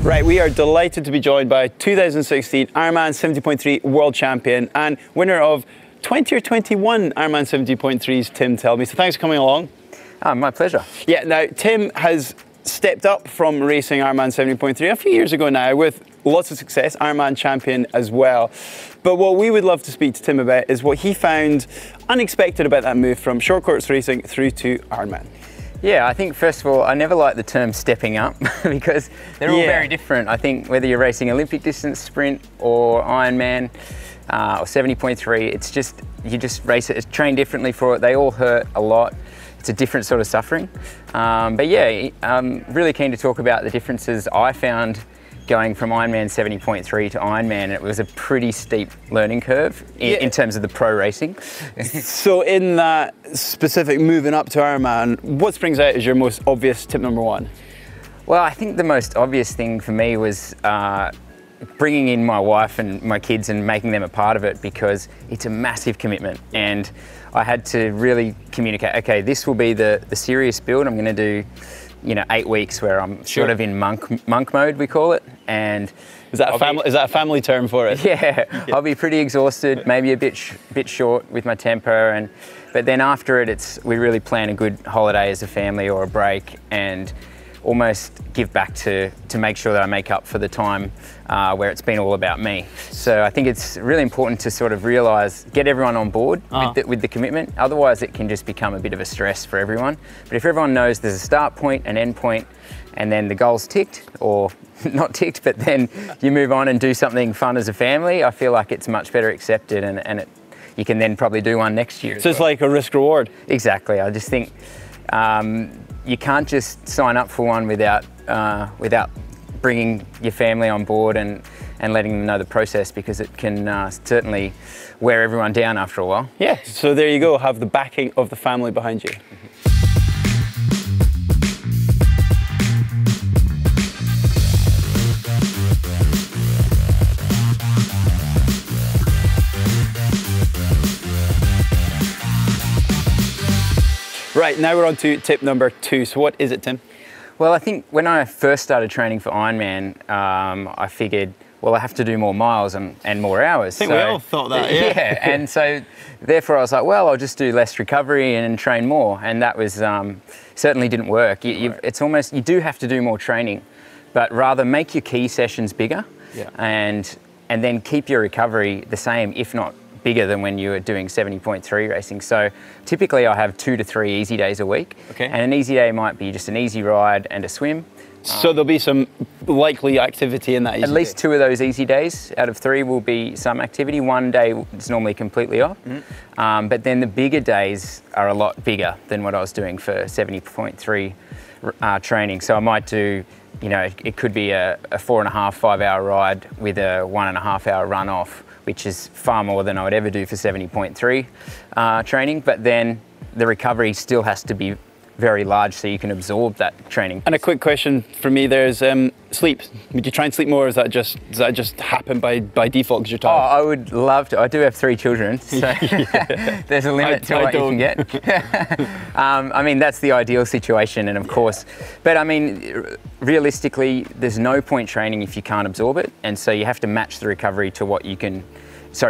Right, we are delighted to be joined by 2016 Ironman 70.3 World Champion and winner of 20 or 21 Ironman 70.3s, Tim Telby. So thanks for coming along. My pleasure. Yeah, now Tim has stepped up from racing Ironman 70.3 a few years ago now with lots of success, Ironman Champion as well. But what we would love to speak to Tim about is what he found unexpected about that move from short course racing through to Ironman. Yeah, I think first of all, I never like the term stepping up because they're all very different. I think whether you're racing Olympic distance, sprint or Ironman or 70.3, it's just, you just race it, train differently for it. They all hurt a lot. It's a different sort of suffering. But yeah, I'm really keen to talk about the differences I found going from Ironman 70.3 to Ironman. It was a pretty steep learning curve in terms of the pro racing. So in that specific moving up to Ironman, what springs out as your most obvious tip number one? Well, I think the most obvious thing for me was bringing in my wife and my kids and making them a part of it, because it's a massive commitment. And I had to really communicate, okay, this will be the serious build. I'm going to do 8 weeks where I'm sort of in monk mode, we call it. And is that a family term for it? Yeah, I'll be pretty exhausted, maybe a bit short with my temper, but then after it, we really plan a good holiday as a family or a break, and almost give back to make sure that I make up for the time where it's been all about me. So I think it's really important to sort of realise, get everyone on board with the commitment. Otherwise it can just become a bit of a stress for everyone. But if everyone knows there's a start point, an end point, and then the goal's ticked, or not ticked, but then you move on and do something fun as a family, I feel like it's much better accepted, and you can then probably do one next year. So it's like a risk reward. Exactly. I just think you can't just sign up for one without bringing your family on board and letting them know the process, because it can certainly wear everyone down after a while. Yeah, so there you go, have the backing of the family behind you. Right, now we're on to tip number 2. So what is it, Tim? Well, I think when I first started training for Ironman, I figured, well, I have to do more miles and more hours. I think we all thought that, yeah. Yeah, and so therefore I was like, well, I'll just do less recovery and train more. And that was, certainly didn't work. It's almost, you do have to do more training, but rather make your key sessions bigger and then keep your recovery the same, if not bigger than when you were doing 70.3 racing. So typically I have 2 to 3 easy days a week. Okay. And an easy day might be just an easy ride and a swim. So there'll be some likely activity in that easy day. At least 2 of those easy days out of 3 will be some activity. 1 day is normally completely off. But then the bigger days are a lot bigger than what I was doing for 70.3 training. So I might do, it could be a 4.5, 5 hour ride with a 1.5 hour run off, which is far more than I would ever do for 70.3 training. But then the recovery still has to be very large so you can absorb that training. And a quick question for me there is sleep. Would you try and sleep more, or does that just happen by default because you're tired? Oh, I would love to. I do have 3 children, so there's a limit to what you can get. I mean, that's the ideal situation, and of course, but I mean, realistically, there's no point training if you can't absorb it, and so you have to match the recovery to what you can,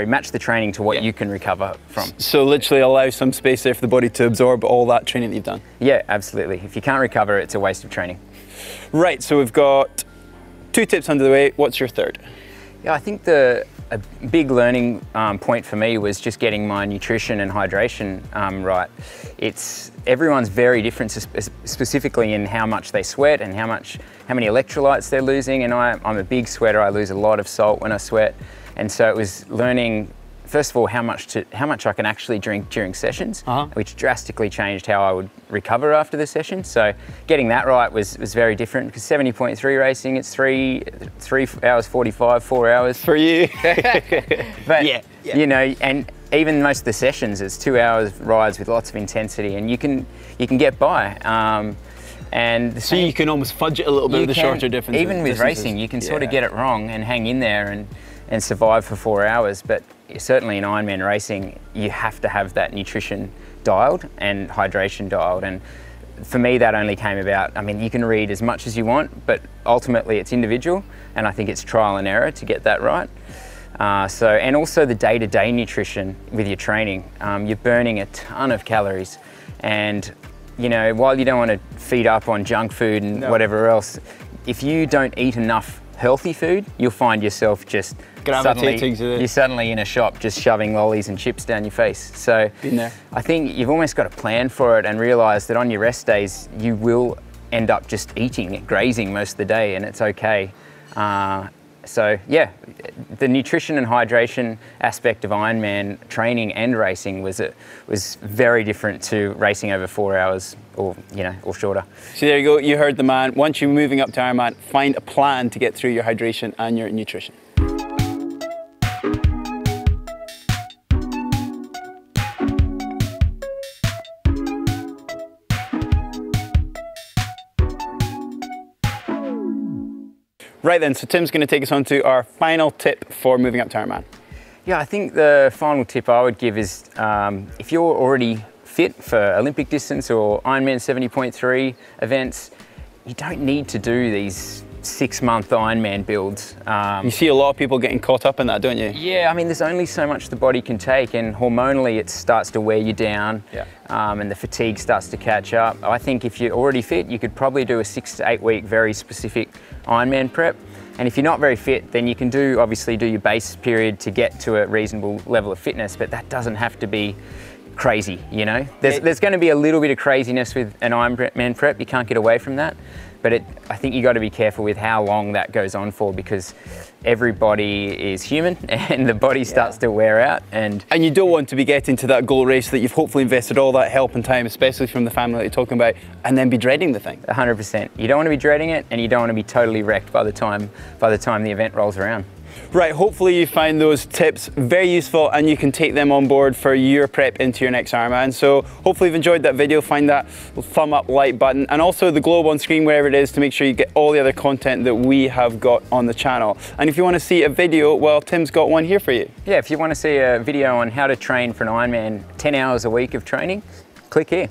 match the training to what you can recover from. So literally allow some space there for the body to absorb all that training that you've done. Yeah, absolutely. If you can't recover, it's a waste of training. Right, so we've got 2 tips under the way. What's your third? Yeah, I think a big learning point for me was just getting my nutrition and hydration right. Everyone's very different, specifically in how much they sweat and how many electrolytes they're losing. And I'm a big sweater. I lose a lot of salt when I sweat. And so it was learning, first of all, how much I can actually drink during sessions, which drastically changed how I would recover after the session. So getting that right was very different, because 70.3 racing, it's 3 hours 45, 4 hours. For you. But, and even most of the sessions, it's 2 hours rides with lots of intensity, and you can get by. And so you can almost fudge it a little bit with the shorter differences. Even with racing, you can sort of get it wrong and hang in there and survive for 4 hours. But certainly in Ironman racing, you have to have that nutrition dialed and hydration dialed. And for me, that only came about, I mean, you can read as much as you want, but ultimately it's individual, and I think it's trial and error to get that right. And also the day-to-day nutrition with your training. You're burning a ton of calories, and you know, while you don't want to feed up on junk food and whatever else, if you don't eat enough healthy food, you'll find yourself just suddenly in a shop just shoving lollies and chips down your face. So I think you've almost got to plan for it and realise that on your rest days you will end up just eating, grazing most of the day, and it's okay. So yeah, the nutrition and hydration aspect of Ironman training and racing was very different to racing over 4 hours or shorter. So there you go, you heard the man. Once you're moving up to Ironman, find a plan to get through your hydration and your nutrition. Right then, so Tim's going to take us on to our final tip for moving up to Ironman. Yeah, I think the final tip I would give is if you're already fit for Olympic distance or Ironman 70.3 events, you don't need to do these 6-month Ironman builds. You see a lot of people getting caught up in that, don't you? Yeah, I mean, there's only so much the body can take, and hormonally it starts to wear you down, and the fatigue starts to catch up. I think if you're already fit, you could probably do a 6 to 8 week very specific Ironman prep. And if you're not very fit, then you can obviously do your base period to get to a reasonable level of fitness, but that doesn't have to be crazy, you know? There's going to be a little bit of craziness with an Ironman prep, you can't get away from that. But I think you got to be careful with how long that goes on for, because everybody is human and the body starts to wear out. And you don't want to be getting to that goal race that you've hopefully invested all that help and time, especially from the family that you're talking about, and then be dreading the thing. 100%. You don't want to be dreading it, and you don't want to be totally wrecked by the time the event rolls around. Right, hopefully you find those tips very useful and you can take them on board for your prep into your next Ironman. So hopefully you've enjoyed that video. Find that thumb up, like button, and also the globe on screen wherever it is to make sure you get all the other content that we have got on the channel. And if you want to see a video, well, Tim's got one here for you. Yeah, if you want to see a video on how to train for an Ironman, 10 hours a week of training, click here.